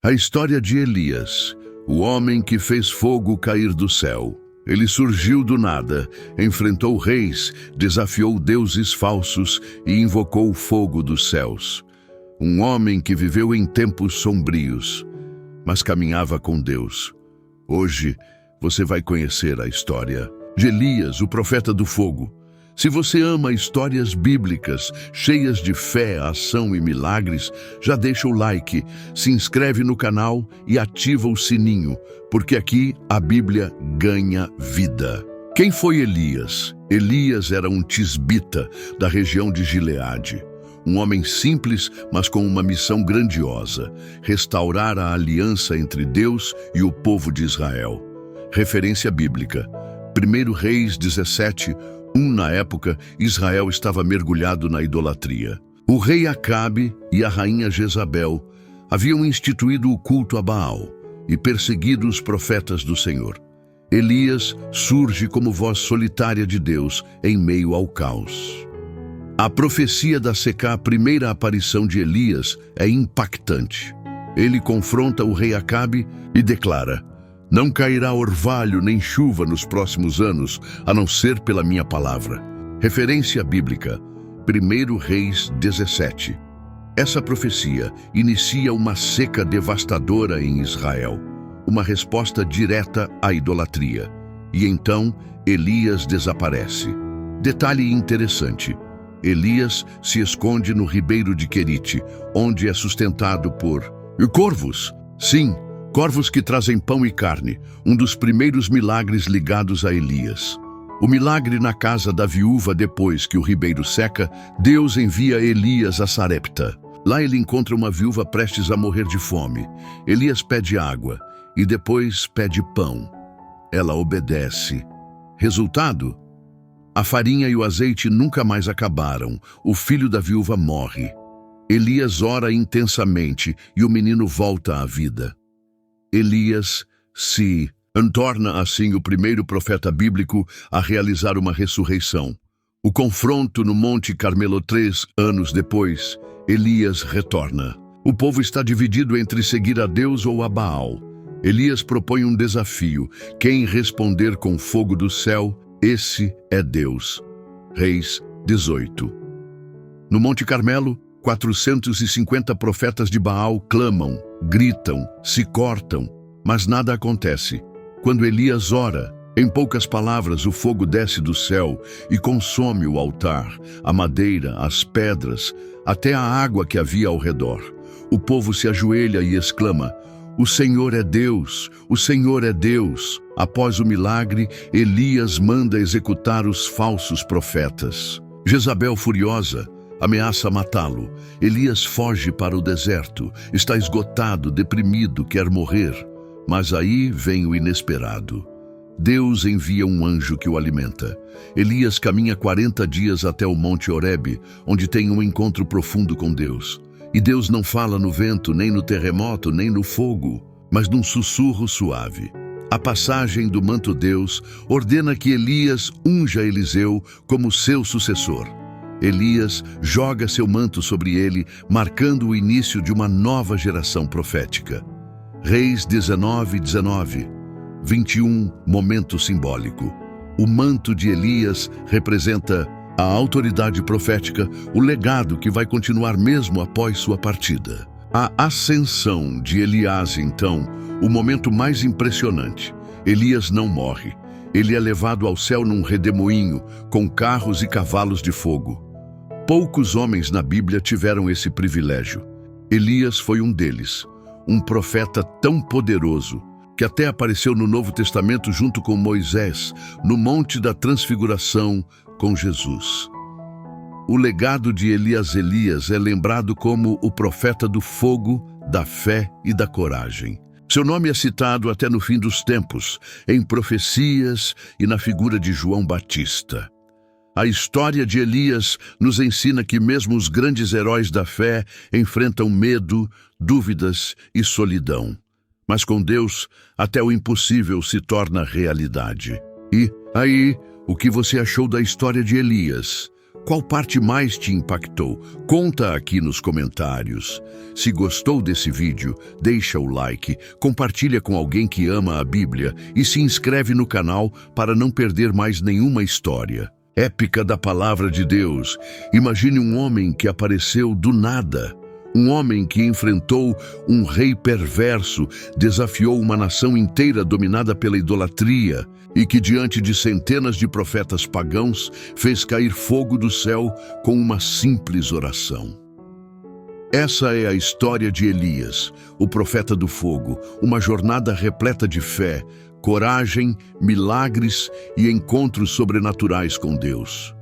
A história de Elias, o homem que fez fogo cair do céu. Ele surgiu do nada, enfrentou reis, desafiou deuses falsos e invocou o fogo dos céus. Um homem que viveu em tempos sombrios, mas caminhava com Deus. Hoje, você vai conhecer a história de Elias, o profeta do fogo. Se você ama histórias bíblicas, cheias de fé, ação e milagres, já deixa o like, se inscreve no canal e ativa o sininho, porque aqui a Bíblia ganha vida. Quem foi Elias? Elias era um tisbita da região de Gileade. Um homem simples, mas com uma missão grandiosa: restaurar a aliança entre Deus e o povo de Israel. Referência bíblica: 1 Reis 17, 1. Na época, Israel estava mergulhado na idolatria. O rei Acabe e a rainha Jezabel haviam instituído o culto a Baal e perseguido os profetas do Senhor. Elias surge como voz solitária de Deus em meio ao caos. A profecia da Secá, a primeira aparição de Elias, é impactante. Ele confronta o rei Acabe e declara: "Não cairá orvalho nem chuva nos próximos anos, a não ser pela minha palavra." Referência bíblica: 1 Reis 17. Essa profecia inicia uma seca devastadora em Israel, uma resposta direta à idolatria. E então, Elias desaparece. Detalhe interessante: Elias se esconde no ribeiro de Querite, onde é sustentado por corvos. Sim, corvos que trazem pão e carne, um dos primeiros milagres ligados a Elias. O milagre na casa da viúva depois que o ribeiro seca, Deus envia Elias a Sarepta. Lá ele encontra uma viúva prestes a morrer de fome. Elias pede água e depois pede pão. Ela obedece. Resultado? A farinha e o azeite nunca mais acabaram. O filho da viúva morre. Elias ora intensamente e o menino volta à vida. Elias se torna assim o primeiro profeta bíblico a realizar uma ressurreição. O confronto no Monte Carmelo 3 anos depois, Elias retorna. O povo está dividido entre seguir a Deus ou a Baal. Elias propõe um desafio: quem responder com fogo do céu, esse é Deus. Reis 18. No Monte Carmelo, 450 profetas de Baal clamam, gritam, se cortam, mas nada acontece. Quando Elias ora, em poucas palavras, o fogo desce do céu e consome o altar, a madeira, as pedras, até a água que havia ao redor. O povo se ajoelha e exclama: "O Senhor é Deus! O Senhor é Deus!" Após o milagre, Elias manda executar os falsos profetas. Jezabel, furiosa, ameaça matá-lo. Elias foge para o deserto. Está esgotado, deprimido, quer morrer. Mas aí vem o inesperado. Deus envia um anjo que o alimenta. Elias caminha 40 dias até o Monte Horebe, onde tem um encontro profundo com Deus. E Deus não fala no vento, nem no terremoto, nem no fogo, mas num sussurro suave. A passagem do manto Deus ordena que Elias unja Eliseu como seu sucessor. Elias joga seu manto sobre ele, marcando o início de uma nova geração profética. Reis 19, 21, momento simbólico. O manto de Elias representa a autoridade profética, o legado que vai continuar mesmo após sua partida. A ascensão de Elias, então, o momento mais impressionante. Elias não morre. Ele é levado ao céu num redemoinho, com carros e cavalos de fogo. Poucos homens na Bíblia tiveram esse privilégio. Elias foi um deles, um profeta tão poderoso, que até apareceu no Novo Testamento junto com Moisés, no Monte da Transfiguração, com Jesus. O legado de Elias é lembrado como o profeta do fogo, da fé e da coragem. Seu nome é citado até no fim dos tempos, em profecias e na figura de João Batista. A história de Elias nos ensina que mesmo os grandes heróis da fé enfrentam medo, dúvidas e solidão. Mas com Deus, até o impossível se torna realidade. E aí, o que você achou da história de Elias? Qual parte mais te impactou? Conta aqui nos comentários. Se gostou desse vídeo, deixa o like, compartilha com alguém que ama a Bíblia e se inscreve no canal para não perder mais nenhuma história épica da Palavra de Deus. Imagine um homem que apareceu do nada. Um homem que enfrentou um rei perverso, desafiou uma nação inteira dominada pela idolatria e que, diante de centenas de profetas pagãos, fez cair fogo do céu com uma simples oração. Essa é a história de Elias, o profeta do fogo, uma jornada repleta de fé, coragem, milagres e encontros sobrenaturais com Deus.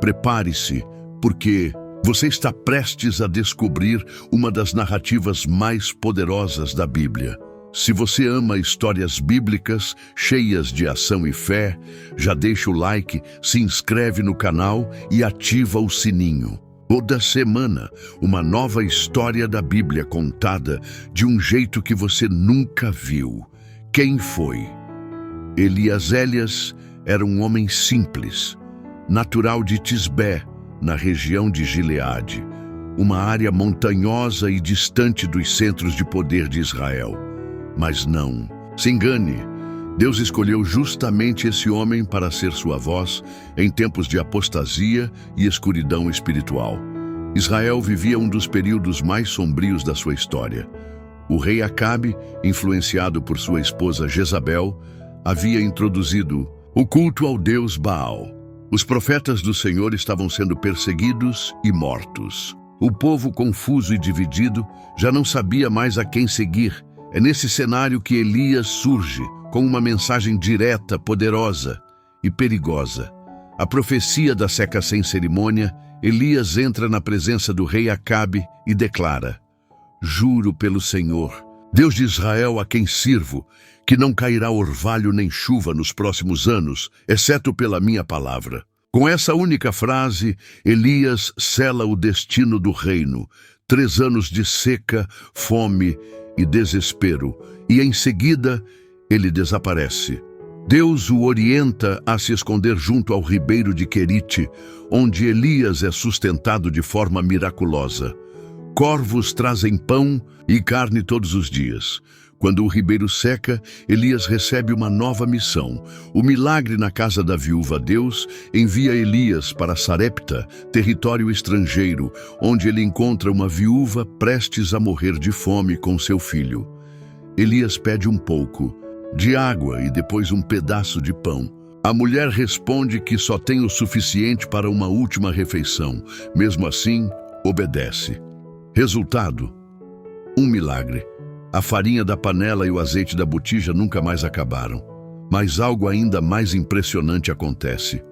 Prepare-se, porque você está prestes a descobrir uma das narrativas mais poderosas da Bíblia. Se você ama histórias bíblicas cheias de ação e fé, já deixa o like, se inscreve no canal e ativa o sininho. Toda semana, uma nova história da Bíblia contada de um jeito que você nunca viu. Quem foi? Elias era um homem simples, natural de Tisbé, na região de Gileade, uma área montanhosa e distante dos centros de poder de Israel. Mas não se engane, Deus escolheu justamente esse homem para ser sua voz em tempos de apostasia e escuridão espiritual. Israel vivia um dos períodos mais sombrios da sua história. O rei Acabe, influenciado por sua esposa Jezabel, havia introduzido o culto ao deus Baal. Os profetas do Senhor estavam sendo perseguidos e mortos. O povo, confuso e dividido, já não sabia mais a quem seguir. É nesse cenário que Elias surge, com uma mensagem direta, poderosa e perigosa. A profecia da seca sem cerimônia, Elias entra na presença do rei Acabe e declara: "Juro pelo Senhor, Deus de Israel a quem sirvo, que não cairá orvalho nem chuva nos próximos anos, exceto pela minha palavra." Com essa única frase, Elias sela o destino do reino. 3 anos de seca, fome e desespero, e em seguida ele desaparece. Deus o orienta a se esconder junto ao ribeiro de Querite, onde Elias é sustentado de forma miraculosa. Corvos trazem pão e carne todos os dias. Quando o ribeiro seca, Elias recebe uma nova missão. O milagre na casa da viúva. Deus envia Elias para Sarepta, território estrangeiro, onde ele encontra uma viúva prestes a morrer de fome com seu filho. Elias pede um pouco de água e depois um pedaço de pão. A mulher responde que só tem o suficiente para uma última refeição. Mesmo assim, obedece. Resultado: um milagre. A farinha da panela e o azeite da botija nunca mais acabaram. Mas algo ainda mais impressionante acontece.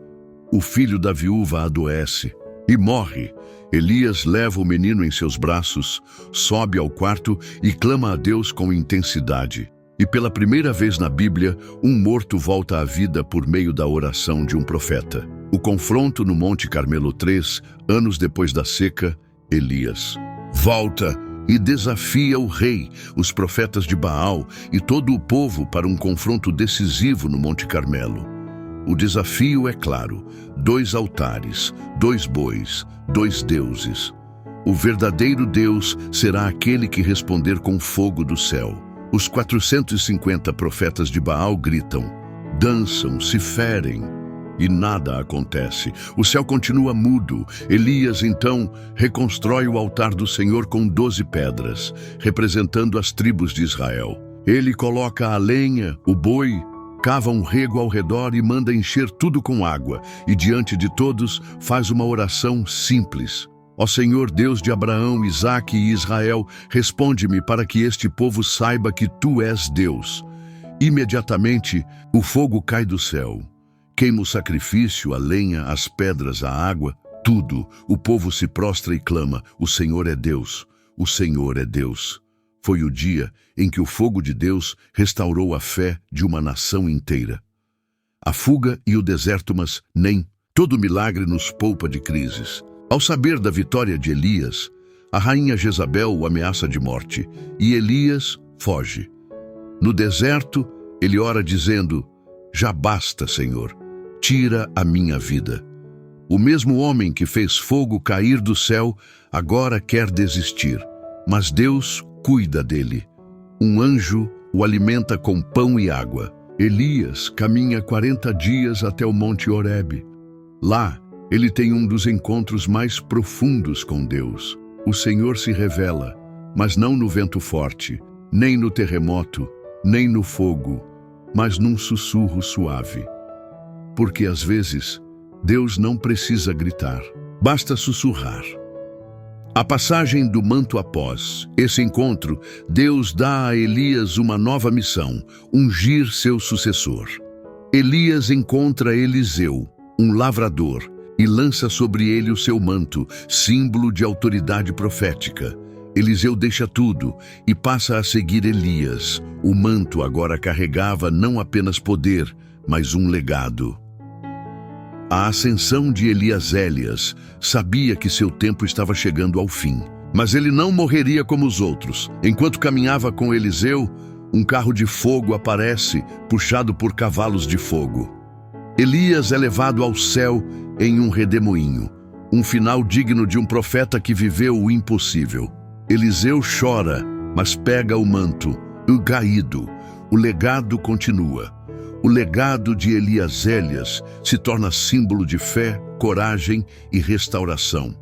O filho da viúva adoece e morre. Elias leva o menino em seus braços, sobe ao quarto e clama a Deus com intensidade. E pela primeira vez na Bíblia, um morto volta à vida por meio da oração de um profeta. O confronto no Monte Carmelo 3 anos depois da seca, Elias volta e desafia o rei, os profetas de Baal e todo o povo para um confronto decisivo no Monte Carmelo. O desafio é claro: 2 altares, 2 bois, 2 deuses. O verdadeiro Deus será aquele que responder com fogo do céu. Os 450 profetas de Baal gritam, dançam, se ferem, e nada acontece. O céu continua mudo. Elias, então, reconstrói o altar do Senhor com 12 pedras, representando as tribos de Israel. Ele coloca a lenha, o boi, cava um rego ao redor e manda encher tudo com água, e diante de todos faz uma oração simples. Ó Senhor, Deus de Abraão, Isaque e Israel, responde-me para que este povo saiba que Tu és Deus. Imediatamente, o fogo cai do céu. Queima o sacrifício, a lenha, as pedras, a água, tudo. O povo se prostra e clama, o Senhor é Deus, o Senhor é Deus. Foi o dia em que o fogo de Deus restaurou a fé de uma nação inteira. A fuga e o deserto, mas nem todo milagre nos poupa de crises. Ao saber da vitória de Elias, a rainha Jezabel o ameaça de morte, e Elias foge. No deserto, ele ora dizendo, já basta, Senhor, tira a minha vida. O mesmo homem que fez fogo cair do céu agora quer desistir, mas Deus cuida dele. Um anjo o alimenta com pão e água. Elias caminha 40 dias até o Monte Horebe. Lá, ele tem um dos encontros mais profundos com Deus. O Senhor se revela, mas não no vento forte, nem no terremoto, nem no fogo, mas num sussurro suave. Porque às vezes, Deus não precisa gritar, basta sussurrar. A passagem do manto após esse encontro, Deus dá a Elias uma nova missão, ungir seu sucessor. Elias encontra Eliseu, um lavrador, e lança sobre ele o seu manto, símbolo de autoridade profética. Eliseu deixa tudo e passa a seguir Elias. O manto agora carregava não apenas poder, mas um legado. A ascensão de Elias sabia que seu tempo estava chegando ao fim. Mas ele não morreria como os outros. Enquanto caminhava com Eliseu, um carro de fogo aparece, puxado por cavalos de fogo. Elias é levado ao céu em um redemoinho, um final digno de um profeta que viveu o impossível. Eliseu chora, mas pega o manto, caído. O legado continua. O legado de Elias se torna símbolo de fé, coragem e restauração.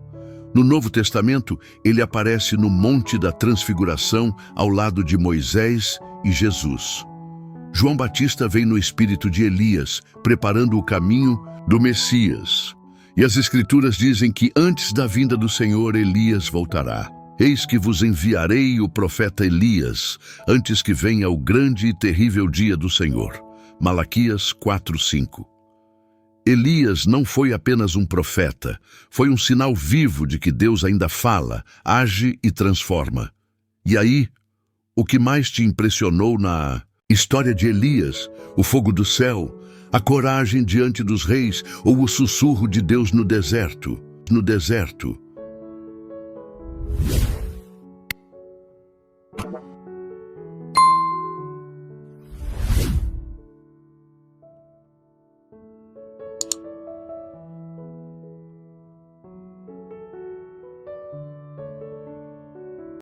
No Novo Testamento, ele aparece no Monte da Transfiguração ao lado de Moisés e Jesus. João Batista vem no espírito de Elias, preparando o caminho do Messias. E as Escrituras dizem que antes da vinda do Senhor, Elias voltará. Eis que vos enviarei o profeta Elias, antes que venha o grande e terrível dia do Senhor. Malaquias 4:5. Elias não foi apenas um profeta, foi um sinal vivo de que Deus ainda fala, age e transforma. E aí, o que mais te impressionou na história de Elias? O fogo do céu, a coragem diante dos reis ou o sussurro de Deus no deserto? No deserto.